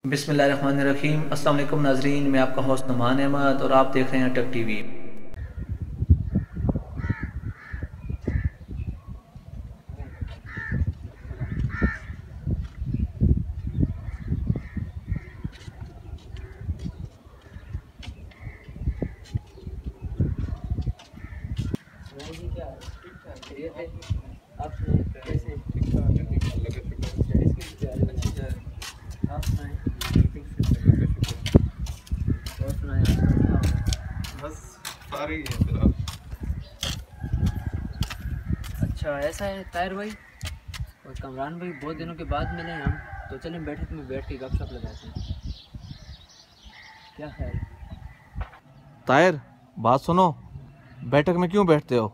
बिस्मिल्लाहिर्रहमानिर्रहीम। अस्सलाम वालेकुम नाजरीन, मैं आपका होस्ट नुमान अहमद और आप देख रहे हैं टेक टीवी। अच्छा ऐसा है ताहिर भाई और कमरान भाई, बहुत दिनों के बाद मिले हम, तो चलें बैठक में बैठ के गपशप लगाते हैं। क्या ख्याल? ताहिर, बात सुनो। बैठक में क्यों बैठते हो?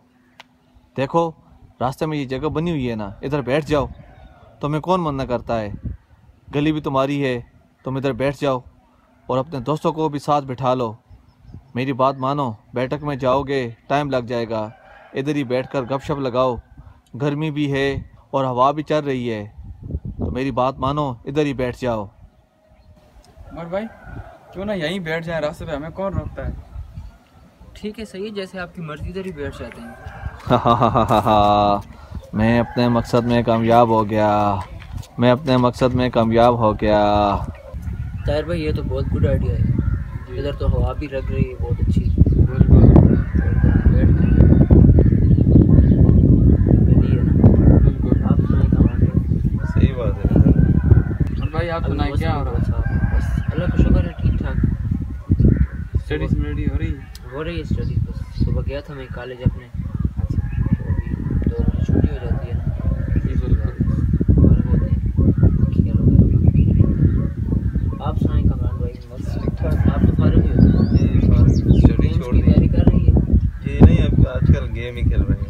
देखो, रास्ते में ये जगह बनी हुई है ना, इधर बैठ जाओ। तुम्हें कौन मना करता है? गली भी तुम्हारी है, तुम इधर बैठ जाओ और अपने दोस्तों को भी साथ बिठा लो। मेरी बात मानो, बैठक में जाओगे टाइम लग जाएगा। इधर ही बैठकर गपशप लगाओ। गर्मी भी है और हवा भी चल रही है, तो मेरी बात मानो, इधर ही बैठ जाओ। और भाई क्यों ना यहीं बैठ जाए, रास्ते पे हमें कौन रोकता है। ठीक है, सही है, जैसे आपकी मर्जी, इधर ही बैठ जाते हैं। मैं अपने मकसद में कामयाब हो गया। मैं अपने मकसद में कामयाब हो गया। ताहिर भाई ये तो बहुत गुड आइडिया है, इधर तो हवा भी लग रही है बहुत अच्छी। बैठ के गली है ना, आप सुनाइए कमरान भाई। सही बात है। और भाई आप सुनाए क्या हो रहा है? बस अल्लाह का शुक्र है, ठीक ठाक। स्टडीज रेडी हो रही? हो रही है स्टडी। बस सुबह गया था मैं कॉलेज अपने, तो अभी 2 बजे छुट्टी हो जाती है ना, आप सुनाएं कमरान भाई। बस ठीक ठाक। आप तो फारिग ही हो, स्टडी गेम्स छोड़ की दी। तैयारी कर रही है? ये नहीं, अब आजकल गेम ही खेल रहे हैं।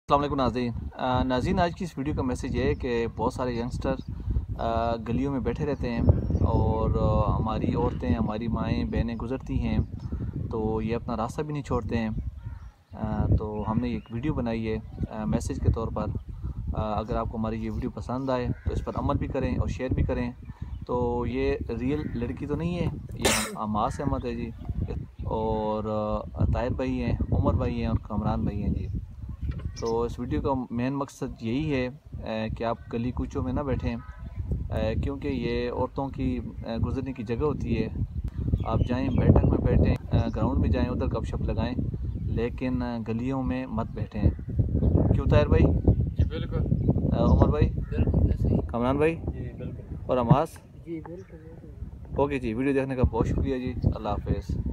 अस्सलाम वालेकुम नाज़रीन, आज की इस वीडियो का मैसेज ये है कि बहुत सारे यंगस्टर गलियों में बैठे रहते हैं और हमारी औरतें, हमारी माएँ बहनें गुज़रती हैं तो ये अपना रास्ता भी नहीं छोड़ते हैं। तो हमने एक वीडियो बनाई है मैसेज के तौर पर। अगर आपको हमारी ये वीडियो पसंद आए तो इस पर अमल भी करें और शेयर भी करें। तो ये रियल लड़की तो नहीं है, ये हमास अहमद है जी, और ताहिर भाई हैं, उमर भाई हैं और कमरान भाई हैं जी। तो इस वीडियो का मेन मकसद यही है कि आप गली कूचों में ना बैठें, क्योंकि ये औरतों की गुजरने की जगह होती है। आप जाएं, बैठक में बैठें, ग्राउंड में जाएं, उधर गपशप लगाएं, लेकिन गलियों में मत बैठें। क्यों ताहिर भाई? जी बिल्कुल। उमर भाई, बिल्कुल ऐसे ही। कमरान भाई जी बिल्कुल। और अमास। जी बिल्कुल। ओके जी, वीडियो देखने का बहुत शुक्रिया जी। अल्लाह हाफ़िज़।